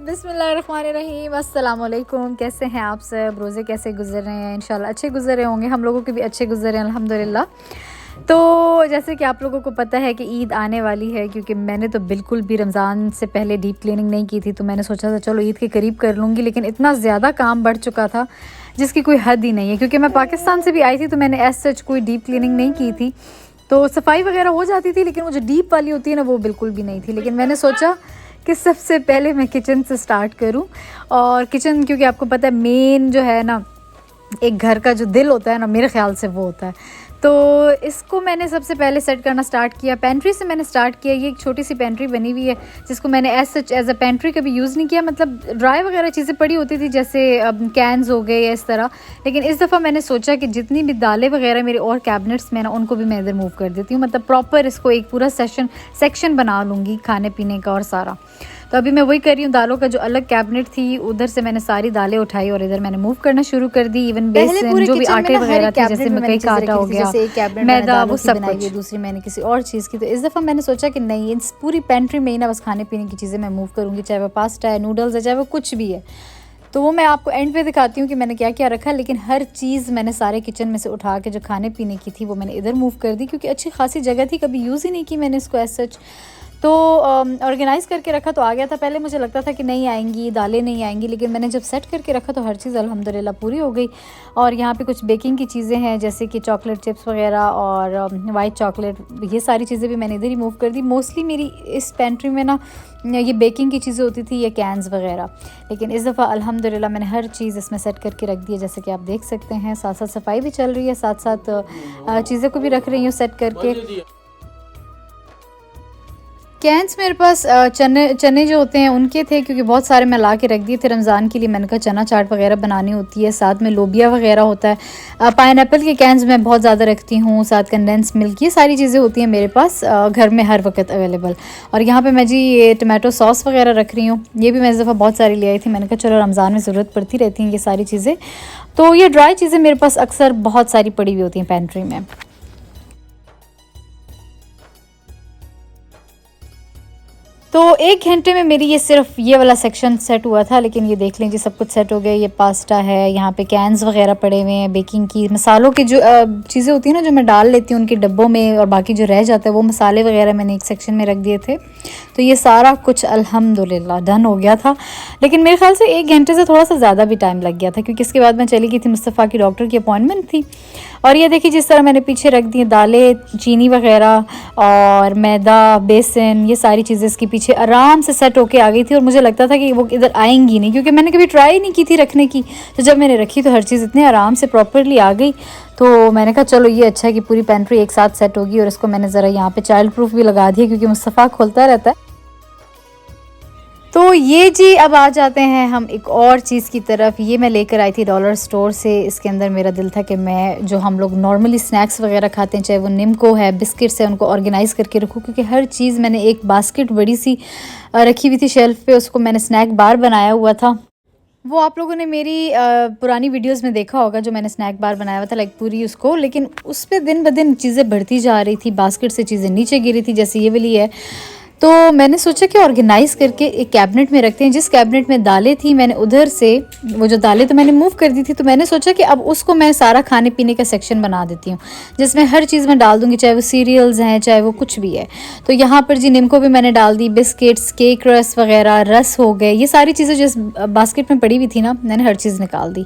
बिस्मिल्लाहिर्रहमानिर्रहीम, अस्सलाम वालेकुम। कैसे हैं आप सब? रोज़े कैसे गुजर रहे हैं? इंशाल्लाह अच्छे गुजर रहे होंगे। हम लोगों के भी अच्छे गुजर रहे हैं अल्हम्दुलिल्लाह। तो जैसे कि आप लोगों को पता है कि ईद आने वाली है, क्योंकि मैंने तो बिल्कुल भी रमज़ान से पहले डीप क्लीनिंग नहीं की थी, तो मैंने सोचा था चलो ईद के करीब कर लूँगी, लेकिन इतना ज़्यादा काम बढ़ चुका था जिसकी कोई हद ही नहीं है। क्योंकि मैं पाकिस्तान से भी आई थी, तो मैंने एज सच कोई डीप क्लीनिंग नहीं की थी, तो सफाई वगैरह हो जाती थी, लेकिन वो जो डीप वाली होती है ना, वो बिल्कुल भी नहीं थी। लेकिन मैंने सोचा कि सबसे पहले मैं किचन से स्टार्ट करूं। और किचन, क्योंकि आपको पता है मेन जो है ना, एक घर का जो दिल होता है ना, मेरे ख्याल से वो होता है। तो इसको मैंने सबसे पहले सेट करना स्टार्ट किया। पेंट्री से मैंने स्टार्ट किया। ये एक छोटी सी पेंट्री बनी हुई है, जिसको मैंने एज अ पेंट्री कभी यूज़ नहीं किया। मतलब ड्राई वगैरह चीज़ें पड़ी होती थी, जैसे कैन्स हो गए या इस तरह। लेकिन इस दफ़ा मैंने सोचा कि जितनी भी दालें वगैरह मेरे और कैबिनेट्स में ना, उनको भी मैं इधर मूव कर देती हूँ। मतलब प्रॉपर इसको एक पूरा सेक्शन बना लूँगी खाने पीने का और सारा। तो अभी मैं वही कर रही हूँ। दालों का जो अलग कैबिनेट थी, उधर से मैंने सारी दालें उठाई और इधर मैंने मूव करना शुरू कर दी। इवन बेसन, जो भी आटे वगैरह थे, जैसे मकई का आटा हो गया, जैसे एक कैबिनेट मैदा, वो सब बनाई कुछ। हुई, दूसरी मैंने किसी और चीज़ की। तो इस दफ़ा मैंने सोचा कि नहीं, इस पूरी पेंट्री में ही ना बस खाने पीने की चीज़ें मैं मूव करूँगी, चाहे वो पास्ता है, नूडल्स है, चाहे वो कुछ भी है। तो वो मैं आपको एंड पे दिखाती हूँ कि मैंने क्या क्या रखा। लेकिन हर चीज़ मैंने सारे किचन में से उठा के जो खाने पीने की थी वो मैंने इधर मूव कर दी, क्योंकि अच्छी खासी जगह थी, कभी यूज़ ही नहीं की मैंने इसको एज सच। तो ऑर्गेनाइज़ करके रखा तो आ गया था। पहले मुझे लगता था कि नहीं आएंगी, दालें नहीं आएंगी, लेकिन मैंने जब सेट करके रखा तो हर चीज़ अल्हम्दुलिल्लाह पूरी हो गई। और यहाँ पे कुछ बेकिंग की चीज़ें हैं, जैसे कि चॉकलेट चिप्स वगैरह और वाइट चॉकलेट, ये सारी चीज़ें भी मैंने इधर ही मूव कर दी। मोस्टली मेरी इस पेंट्री में ना ये बेकिंग की चीज़ें होती थी, ये कैन्स वगैरह। लेकिन इस दफ़ा अल्हम्दुलिल्लाह मैंने हर चीज़ इसमें सेट करके रख दी है, जैसे कि आप देख सकते हैं। साथ साथ सफाई भी चल रही है, साथ साथ चीज़ें को भी रख रही हूँ सेट करके। कैन्स मेरे पास चने चने जो होते हैं उनके थे, क्योंकि बहुत सारे मैं ला के रख दिए थे रमज़ान के लिए। मैंने कहा चना चाट वगैरह बनानी होती है, साथ में लोबिया वगैरह होता है। पाइनएप्पल के कैन्स मैं बहुत ज़्यादा रखती हूँ, साथ कंडेंस मिल्क, ये सारी चीज़ें होती हैं मेरे पास घर में हर वक्त अवेलेबल। और यहाँ पे मैं जी ये टमाटो सॉस वगैरह रख रही हूँ। ये भी मैं इस दफ़ा बहुत सारी ले आई थी। मैंने कहा चलो रमज़ान में ज़रूरत पड़ती रहती हैं ये सारी चीज़ें। तो ये ड्राई चीज़ें मेरे पास अक्सर बहुत सारी पड़ी हुई होती हैं पेंट्री में। तो 1 घंटे में मेरी ये सिर्फ ये वाला सेक्शन सेट हुआ था, लेकिन ये देख लीजिए सब कुछ सेट हो गया। ये पास्ता है, यहाँ पे कैन्स वगैरह पड़े हुए हैं, बेकिंग की मसालों की जो चीज़ें होती हैं ना, जो मैं डाल लेती हूँ उनके डब्बों में, और बाकी जो रह जाता है वो मसाले वगैरह मैंने एक सेक्शन में रख दिए थे। तो ये सारा कुछ अल्हम्दुलिल्लाह डन हो गया था। लेकिन मेरे ख्याल से 1 घंटे से थोड़ा सा ज़्यादा भी टाइम लग गया था, क्योंकि इसके बाद मैं चली गई थी, मुस्तफ़ा की डॉक्टर की अपॉइंटमेंट थी। और ये देखिए जिस तरह मैंने पीछे रख दी दालें, चीनी वगैरह और मैदा, बेसन, ये सारी चीज़ें इसके पीछे आराम से सेट होके आ गई थी। और मुझे लगता था कि वो इधर आएंगी नहीं, क्योंकि मैंने कभी ट्राई नहीं की थी रखने की। तो जब मैंने रखी तो हर चीज़ इतने आराम से प्रॉपरली आ गई। तो मैंने कहा चलो ये अच्छा है कि पूरी पेंट्री एक साथ सेट होगी। और इसको मैंने ज़रा यहाँ पे चाइल्ड प्रूफ भी लगा दिया, क्योंकि मुस्तफ़ा खोलता रहता है। तो ये जी अब आ जाते हैं हम एक और चीज़ की तरफ। ये मैं लेकर आई थी डॉलर स्टोर से। इसके अंदर मेरा दिल था कि मैं जो हम लोग नॉर्मली स्नैक्स वगैरह खाते हैं, चाहे वो निम्को है, बिस्किट्स है, उनको ऑर्गेनाइज़ करके रखूँ। क्योंकि हर चीज़ मैंने एक बास्केट बड़ी सी रखी हुई थी शेल्फ़ पे, उसको मैंने स्नैक बार बनाया हुआ था। वो आप लोगों ने मेरी पुरानी वीडियोस में देखा होगा, जो मैंने स्नैक बार बनाया हुआ था, लाइक पूरी उसको। लेकिन उस पर दिन ब दिन चीज़ें बढ़ती जा रही थी, बास्केट से चीज़ें नीचे गिरी थी, जैसे ये वाली है। तो मैंने सोचा कि ऑर्गेनाइज़ करके एक कैबिनेट में रखते हैं। जिस कैबिनेट में दालें थी, मैंने उधर से वो जो दालें तो मैंने मूव कर दी थी, तो मैंने सोचा कि अब उसको मैं सारा खाने पीने का सेक्शन बना देती हूँ, जिसमें हर चीज़ मैं डाल दूँगी, चाहे वो सीरियल्स हैं, चाहे वो कुछ भी है। तो यहाँ पर जी निम्को भी मैंने डाल दी, बिस्किट्स, केक रस वगैरह, रस हो गए, ये सारी चीज़ें जिस बास्केट में पड़ी हुई थी ना, मैंने हर चीज़ निकाल दी।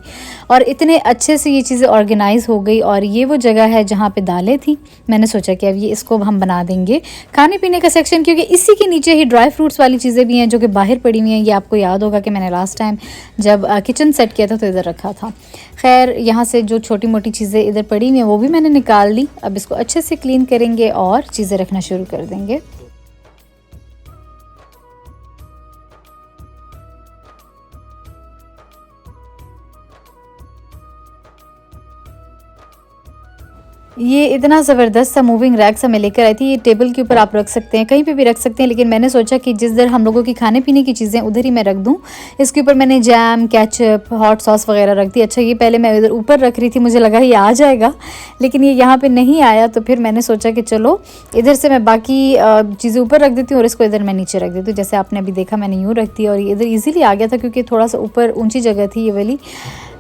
और इतने अच्छे से ये चीज़ें ऑर्गेनाइज़ हो गई। और ये वो जगह है जहाँ पे दालें थी। मैंने सोचा कि अब ये इसको हम बना देंगे खाने पीने का सेक्शन, क्योंकि इसी के नीचे ही ड्राई फ्रूट्स वाली चीज़ें भी हैं जो कि बाहर पड़ी हुई हैं। ये आपको याद होगा कि मैंने लास्ट टाइम जब किचन सेट किया था तो इधर रखा था। खैर, यहाँ से जो छोटी मोटी चीज़ें इधर पड़ी हुई हैं वो भी मैंने निकाल ली। अब इसको अच्छे से क्लीन करेंगे और चीज़ें रखना शुरू कर देंगे। ये इतना ज़बरदस्त सा मूविंग रैक सा मैं लेकर आई थी। ये टेबल के ऊपर आप रख सकते हैं, कहीं पे भी रख सकते हैं, लेकिन मैंने सोचा कि जिस दर हम लोगों की खाने पीने की चीज़ें उधर ही मैं रख दूं। इसके ऊपर मैंने जैम, केचप, हॉट सॉस वगैरह रख दी। अच्छा, ये पहले मैं इधर ऊपर रख रही थी, मुझे लगा ये आ जाएगा, लेकिन ये यहाँ पर नहीं आया। तो फिर मैंने सोचा कि चलो इधर से मैं बाकी चीज़ें ऊपर रख देती हूँ और इसको इधर मैं नीचे रख देती हूँ। जैसे आपने अभी देखा मैंने यूँ रख दिया और ये इधर ईज़िली आ गया था, क्योंकि थोड़ा सा ऊपर ऊँची जगह थी ये वाली।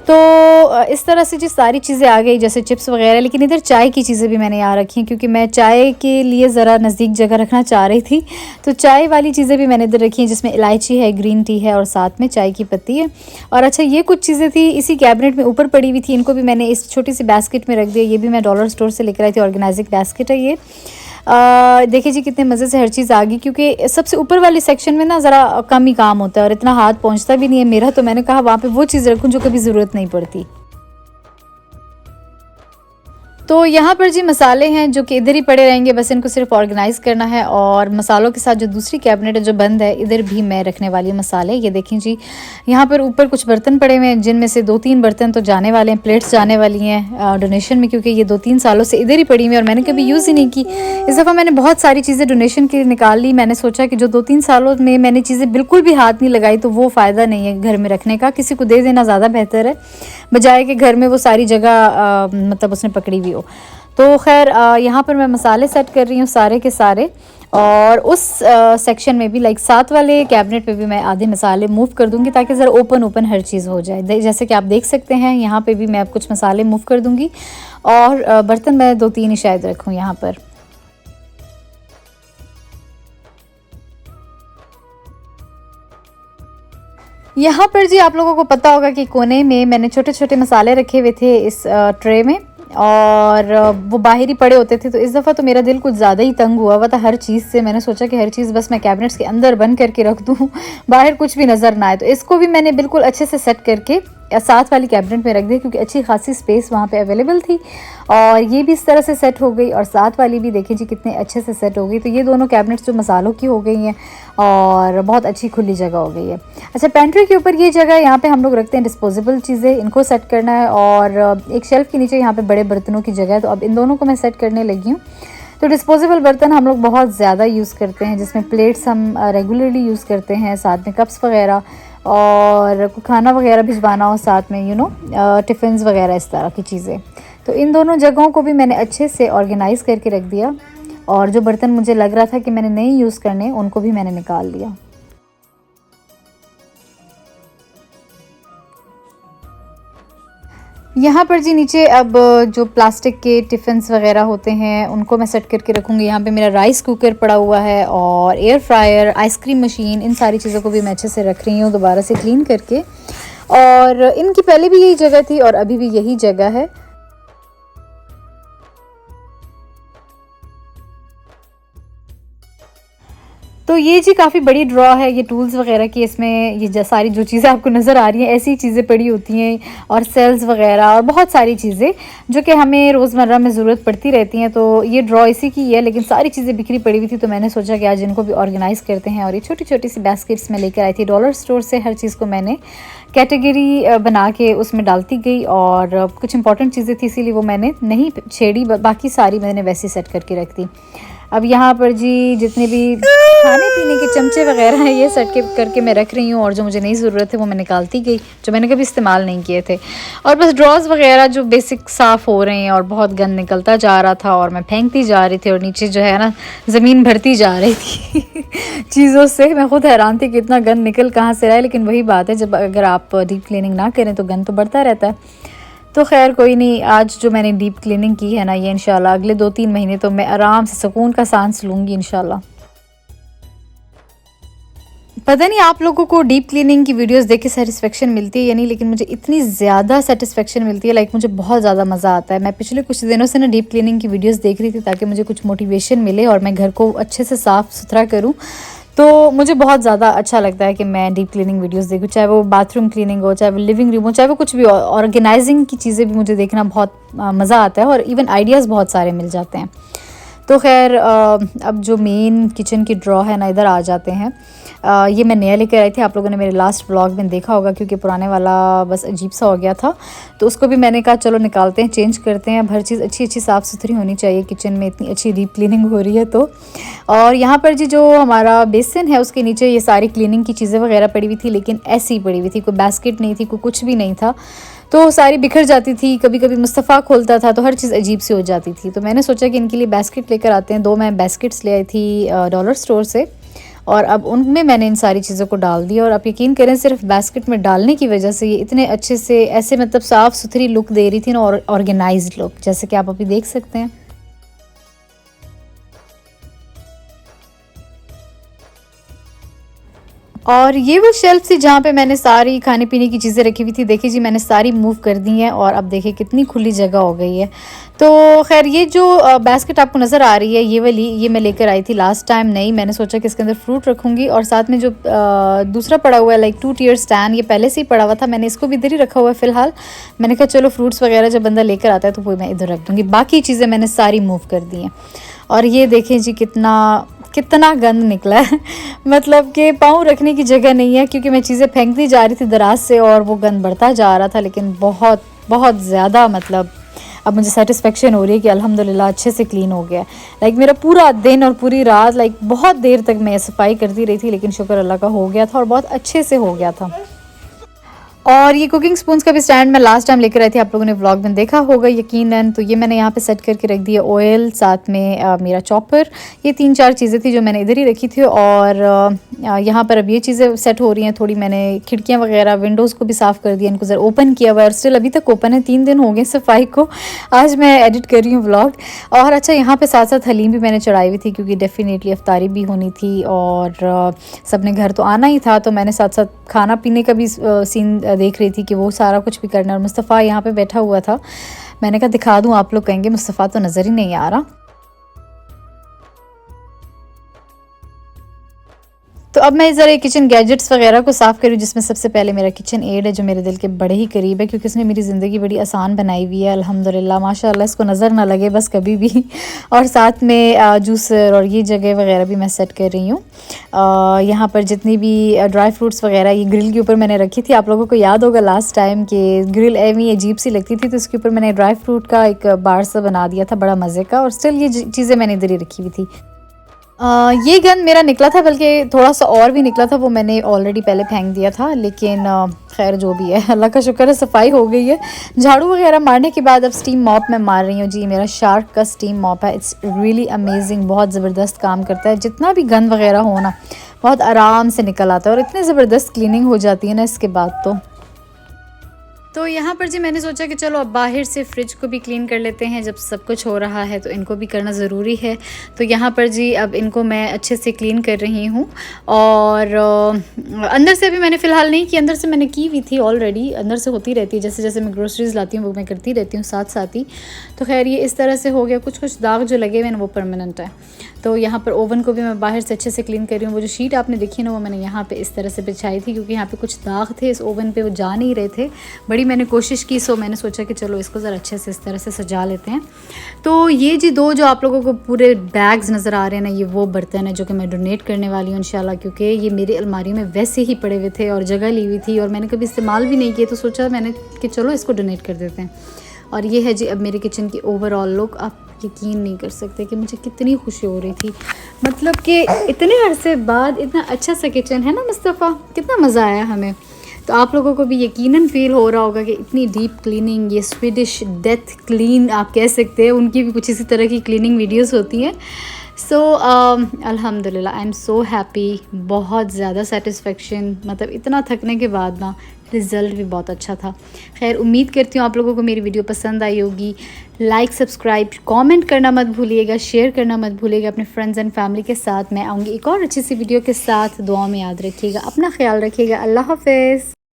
तो इस तरह से जी सारी चीज़ें आ गई, जैसे चिप्स वगैरह। लेकिन इधर चाय की चीज़ें भी मैंने यहाँ रखी हैं, क्योंकि मैं चाय के लिए ज़रा नज़दीक जगह रखना चाह रही थी। तो चाय वाली चीज़ें भी मैंने इधर रखी हैं, जिसमें इलायची है, ग्रीन टी है और साथ में चाय की पत्ती है। और अच्छा, ये कुछ चीज़ें थी इसी कैबिनेट में ऊपर पड़ी हुई थी, इनको भी मैंने इस छोटी सी बास्केट में रख दिया। ये भी मैं डॉलर स्टोर से लेकर आई थी, ऑर्गेनाइजिंग बास्केट है ये। देखिए जी कितने मज़े से हर चीज़ आ गई, क्योंकि सबसे ऊपर वाले सेक्शन में ना ज़रा कम ही काम होता है और इतना हाथ पहुंचता भी नहीं है मेरा। तो मैंने कहा वहाँ पे वो चीज़ रखूँ जो कभी ज़रूरत नहीं पड़ती। तो यहाँ पर जी मसाले हैं जो कि इधर ही पड़े रहेंगे, बस इनको सिर्फ ऑर्गेनाइज़ करना है। और मसालों के साथ जो दूसरी कैबिनेट है जो बंद है, इधर भी मैं रखने वाली हूँ मसाले। ये देखें जी, यहाँ पर ऊपर कुछ बर्तन पड़े हुए हैं, जिनमें से 2-3 बर्तन तो जाने वाले हैं, प्लेट्स जाने वाली हैं डोनेशन में, क्योंकि ये 2-3 सालों से इधर ही पड़ी हुई है और मैंने कभी यूज़ ही नहीं की। इस दफ़ा मैंने बहुत सारी चीज़ें डोनेशन की निकाल ली। मैंने सोचा कि जो 2-3 सालों में मैंने चीज़ें बिल्कुल भी हाथ नहीं लगाई, तो वो फ़ायदा नहीं है घर में रखने का, किसी को दे देना ज़्यादा बेहतर है, बजाय कि घर में वो सारी जगह मतलब उसने पकड़ी हुई हो। तो खैर यहाँ पर मैं मसाले सेट कर रही हूँ सारे के सारे। और उस सेक्शन में भी लाइक साथ वाले कैबिनेट पे भी मैं आधे मसाले मूव कर दूँगी, ताकि ज़रा ओपन हर चीज़ हो जाए। जैसे कि आप देख सकते हैं यहाँ पे भी मैं अब कुछ मसाले मूव कर दूँगी। और बर्तन मैं 2-3 ही शायद रखूँ यहाँ पर। यहाँ पर जी आप लोगों को पता होगा कि कोने में मैंने छोटे छोटे मसाले रखे हुए थे इस ट्रे में, और वो बाहर ही पड़े होते थे। तो इस दफ़ा तो मेरा दिल कुछ ज़्यादा ही तंग हुआ था हर चीज़ से। मैंने सोचा कि हर चीज़ बस मैं कैबिनेट्स के अंदर बंद करके रख दूँ, बाहर कुछ भी नज़र ना आए। तो इसको भी मैंने बिल्कुल अच्छे से सेट करके साथ वाली कैबिनेट में रख दिया, क्योंकि अच्छी खासी स्पेस वहाँ पे अवेलेबल थी। और ये भी इस तरह से सेट हो गई और साथ वाली भी देखिए जी कितने अच्छे से सेट हो गई। तो ये दोनों कैबिनेट्स जो मसालों की हो गई हैं और बहुत अच्छी खुली जगह हो गई है। अच्छा, पेंट्री के ऊपर ये जगह, यहाँ पे हम लोग रखते हैं डिस्पोजेबल चीज़ें, इनको सेट करना है। और एक शेल्फ़ के नीचे यहाँ पे बड़े बर्तनों की जगह है, तो अब इन दोनों को मैं सेट करने लगी हूँ। तो डिस्पोजेबल बर्तन हम लोग बहुत ज़्यादा यूज़ करते हैं, जिसमें प्लेट्स हम रेगुलरली यूज़ करते हैं, साथ में कप्स वगैरह, और खाना वगैरह भिजवाना हो साथ में, टिफ़िन्स वगैरह, इस तरह की चीज़ें। तो इन दोनों जगहों को भी मैंने अच्छे से ऑर्गेनाइज़ करके रख दिया। और जो बर्तन मुझे लग रहा था कि मैंने नहीं यूज़ करने, उनको भी मैंने निकाल लिया। यहाँ पर जी नीचे अब जो प्लास्टिक के टिफ़िन्स वगैरह होते हैं उनको मैं सेट करके रखूँगी। यहाँ पे मेरा राइस कुकर पड़ा हुआ है और एयर फ्रायर, आइसक्रीम मशीन, इन सारी चीज़ों को भी मैं अच्छे से रख रही हूँ दोबारा से क्लीन करके। और इनकी पहले भी यही जगह थी और अभी भी यही जगह है। तो ये जी काफ़ी बड़ी ड्रॉ है ये टूल्स वगैरह की। इसमें ये सारी जो चीज़ें आपको नज़र आ रही हैं ऐसी चीज़ें पड़ी होती हैं, और सेल्स वगैरह और बहुत सारी चीज़ें जो कि हमें रोज़मर्रा में ज़रूरत पड़ती रहती हैं। तो ये ड्रॉ इसी की है, लेकिन सारी चीज़ें बिखरी पड़ी हुई थी। तो मैंने सोचा कि आज इनको भी ऑर्गेनाइज़ करते हैं। और ये छोटी छोटी सी बास्केट्स में लेकर आई थी डॉलर स्टोर से। हर चीज़ को मैंने कैटेगरी बना के उसमें डालती गई, और कुछ इंपॉर्टेंट चीज़ें थी इसीलिए वो मैंने नहीं छेड़ी, बाकी सारी मैंने वैसे सेट करके रख दी। अब यहाँ पर जी जितने भी खाने पीने के चमचे वगैरह हैं ये सेट करके मैं रख रही हूँ, और जो मुझे नहीं ज़रूरत है वो मैं निकालती गई, जो मैंने कभी इस्तेमाल नहीं किए थे। और बस ड्रॉज वगैरह जो बेसिक साफ़ हो रहे हैं, और बहुत गंद निकलता जा रहा था और मैं फेंकती जा रही थी, और नीचे जो है ना ज़मीन भरती जा रही थी चीज़ों से। मैं खुद हैरान थी कि इतना गंद निकल कहाँ से रहा है, लेकिन वही बात है, जब अगर आप डीप क्लीनिंग ना करें तो गंद तो बढ़ता रहता है। तो खैर कोई नहीं, आज जो मैंने डीप क्लीनिंग की है ना, ये इंशाल्लाह अगले 2-3 महीने तो मैं आराम से सुकून का सांस लूँगी इंशाल्लाह। पता नहीं आप लोगों को डीप क्लीनिंग की वीडियोस देख के सेटिस्फेक्शन मिलती है या नहीं, लेकिन मुझे इतनी ज़्यादा सेटिस्फेक्शन मिलती है, लाइक मुझे बहुत ज़्यादा मज़ा आता है। मैं पिछले कुछ दिनों से ना डीप क्लीनिंग की वीडियोस देख रही थी ताकि मुझे कुछ मोटिवेशन मिले और मैं घर को अच्छे से साफ़ सुथरा करूँ। तो मुझे बहुत ज़्यादा अच्छा लगता है कि मैं डीप क्लीनिंग वीडियोस देखूँ, चाहे वो बाथरूम क्लीनिंग हो, चाहे वो लिविंग रूम हो, चाहे वो कुछ भी हो। ऑर्गेनाइजिंग की चीज़ें भी मुझे देखना बहुत मज़ा आता है, और इवन आइडियाज़ बहुत सारे मिल जाते हैं। तो खैर अब जो मेन किचन की ड्रॉ है ना, इधर आ जाते हैं। ये मैं नया लेकर आई थी, आप लोगों ने मेरे लास्ट व्लॉग में देखा होगा, क्योंकि पुराने वाला बस अजीब सा हो गया था, तो उसको भी मैंने कहा चलो निकालते हैं, चेंज करते हैं। अब हर चीज़ अच्छी अच्छी साफ़ सुथरी होनी चाहिए किचन में, इतनी अच्छी डीप क्लीनिंग हो रही है तो। और यहाँ पर जी जो हमारा बेसिन है उसके नीचे ये सारी क्लीनिंग की चीज़ें वगैरह पड़ी हुई थी, लेकिन ऐसी ही पड़ी हुई थी, कोई बास्केट नहीं थी, कोई कुछ भी नहीं था, तो सारी बिखर जाती थी। कभी कभी मुस्तफ़ा खोलता था तो हर चीज़ अजीब सी हो जाती थी। तो मैंने सोचा कि इनके लिए बास्केट लेकर आते हैं। 2 मैं बास्केट्स ले आई थी डॉलर स्टोर से, और अब उनमें मैंने इन सारी चीज़ों को डाल दिया। और आप यकीन करें, सिर्फ बास्केट में डालने की वजह से ये इतने अच्छे से ऐसे मतलब साफ़ सुथरी लुक दे रही थी ना, और ऑर्गेनाइज्ड लुक, जैसे कि आप अभी देख सकते हैं। और ये वो शेल्फ थी जहाँ पे मैंने सारी खाने पीने की चीज़ें रखी हुई थी। देखिए जी, मैंने सारी मूव कर दी हैं, और अब देखिए कितनी खुली जगह हो गई है। तो खैर ये जो बास्केट आपको नज़र आ रही है, ये वाली, ये मैं लेकर आई थी लास्ट टाइम नई। मैंने सोचा कि इसके अंदर फ्रूट रखूँगी, और साथ में जो दूसरा पड़ा हुआ है लाइक 2 tier स्टैंड, ये पहले से ही पड़ा हुआ था, मैंने इसको भी इधर ही रखा हुआ है फ़िलहाल। मैंने कहा चलो फ्रूट्स वगैरह जब बंदा लेकर आता है तो वो मैं इधर रख दूँगी। बाकी चीज़ें मैंने सारी मूव कर दी हैं। और ये देखें जी कितना गंद निकला है मतलब कि पाँव रखने की जगह नहीं है, क्योंकि मैं चीज़ें फेंकती जा रही थी दराज से और वो गंद बढ़ता जा रहा था। लेकिन बहुत बहुत ज़्यादा मतलब अब मुझे सेटिस्फेक्शन हो रही है कि अल्हम्दुलिल्लाह अच्छे से क्लीन हो गया। लाइक मेरा पूरा दिन और पूरी रात लाइक बहुत देर तक मैं सफाई करती रही थी, लेकिन शुक्र अल्लाह का हो गया था, और बहुत अच्छे से हो गया था। और ये कुकिंग स्पून्स का भी स्टैंड मैं लास्ट टाइम लेकर आई थी, आप लोगों ने व्लॉग में देखा होगा यकीनन। तो ये मैंने यहाँ पे सेट करके रख दिया, ऑयल, साथ में मेरा चॉपर, ये 3-4 चीज़ें थी जो मैंने इधर ही रखी थी। और यहाँ पर अब ये चीज़ें सेट हो रही हैं थोड़ी। मैंने खिड़कियाँ वगैरह, विंडोज़ को भी साफ़ कर दिया, इनको ज़रा ओपन किया हुआ है, और स्टिल अभी तक ओपन है, 3 दिन हो गए सफाई को। आज मैं एडिट कर रही हूँ व्लॉग। और अच्छा, यहाँ पर साथ साथ हलीम भी मैंने चढ़ाई हुई थी, क्योंकि डेफिनेटली अफ्तारी भी होनी थी, और सब ने घर तो आना ही था, तो मैंने साथ साथ खाना पीने का भी सीन देख रही थी कि वो सारा कुछ भी करना। और मुस्तफ़ा यहाँ पे बैठा हुआ था, मैंने कहा दिखा दूँ, आप लोग कहेंगे मुस्तफ़ा तो नज़र ही नहीं आ रहा। तो अब मैं ज़रा किचन गैजेट्स वगैरह को साफ़ करूँ, जिसमें सबसे पहले मेरा किचन एड है, जो मेरे दिल के बड़े ही करीब है, क्योंकि उसने मेरी ज़िंदगी बड़ी आसान बनाई हुई है अल्हम्दुलिल्लाह, माशाल्लाह, इसको नज़र ना लगे बस कभी भी। और साथ में जूसर और ये जगह वगैरह भी मैं सेट कर रही हूँ। यहाँ पर जितनी भी ड्राई फ्रूट्स वगैरह ये ग्रिल के ऊपर मैंने रखी थी। आप लोगों को याद होगा लास्ट टाइम कि ग्रिल एवी अजीब सी लगती थी, तो इसके ऊपर मैंने ड्राई फ्रूट का एक बार सा बना दिया था, बड़ा मज़े का। और स्टिल ये चीज़ें मैंने इधर ही रखी हुई थी। ये गंद मेरा निकला था, बल्कि थोड़ा सा और भी निकला था, वो मैंने ऑलरेडी पहले फेंक दिया था। लेकिन खैर जो भी है, अल्लाह का शुक्र है सफाई हो गई है। झाड़ू वगैरह मारने के बाद अब स्टीम मॉप मैं मार रही हूँ जी। मेरा शार्क का स्टीम मॉप है, इट्स रियली अमेजिंग, बहुत ज़बरदस्त काम करता है। जितना भी गंद वगैरह हो ना, बहुत आराम से निकल आता है, और इतनी ज़बरदस्त क्लीनिंग हो जाती है ना इसके बाद तो यहाँ पर जी मैंने सोचा कि चलो अब बाहर से फ्रिज को भी क्लीन कर लेते हैं। जब सब कुछ हो रहा है तो इनको भी करना ज़रूरी है। तो यहाँ पर जी अब इनको मैं अच्छे से क्लीन कर रही हूँ। और अंदर से अभी मैंने फ़िलहाल नहीं की, अंदर से मैंने की हुई थी ऑलरेडी, अंदर से होती रहती है, जैसे जैसे मैं ग्रोसरीज़ लाती हूँ वो मैं करती रहती हूँ साथ साथ ही। तो खैर ये इस तरह से हो गया। कुछ कुछ दाग जो लगे हुए हैं वो परमानेंट है। तो यहाँ पर ओवन को भी मैं बाहर से अच्छे से क्लीन कर रही हूँ। वो जो शीट आपने देखी ना, वो मैंने यहाँ पे इस तरह से बिछाई थी, क्योंकि यहाँ पे कुछ दाग थे इस ओवन पे, वो जा नहीं रहे थे। बड़ी मैंने कोशिश की, सो मैंने सोचा कि चलो इसको ज़रा अच्छे से इस तरह से सजा लेते हैं। तो ये जी 2 जो आप लोगों को पूरे बैग्स नज़र आ रहे हैं ना, ये वो बर्तन है जो कि मैं डोनेट करने वाली हूँ इंशाल्लाह, क्योंकि ये मेरी अलमारी में वैसे ही पड़े हुए थे और जगह ली हुई थी, और मैंने कभी इस्तेमाल भी नहीं किए, तो सोचा मैंने कि चलो इसको डोनेट कर देते हैं। और ये है जी अब मेरे किचन की ओवरऑल लुक। आप यकीन नहीं कर सकते कि मुझे कितनी खुशी हो रही थी, मतलब कि इतने अरसे बाद इतना अच्छा सा किचन है ना मुस्तफ़ा, कितना मज़ा आया हमें। तो आप लोगों को भी यकीनन फ़ील हो रहा होगा कि इतनी डीप क्लीनिंग, ये स्वीडिश डेथ क्लीन आप कह सकते हैं, उनकी भी कुछ इसी तरह की क्लीनिंग वीडियोस होती हैं। सो अल्हम्दुलिल्लाह आई एम सो हैप्पी, बहुत ज़्यादा सेटिस्फेक्शन, मतलब इतना थकने के बाद ना रिज़ल्ट भी बहुत अच्छा था। खैर उम्मीद करती हूँ आप लोगों को मेरी वीडियो पसंद आई होगी। लाइक, सब्सक्राइब, कमेंट करना मत भूलिएगा, शेयर करना मत भूलिएगा अपने फ्रेंड्स एंड फैमिली के साथ। मैं आऊँगी एक और अच्छी सी वीडियो के साथ। दुआ में याद रखिएगा, अपना ख्याल रखिएगा। अल्लाह हाफ़िज़।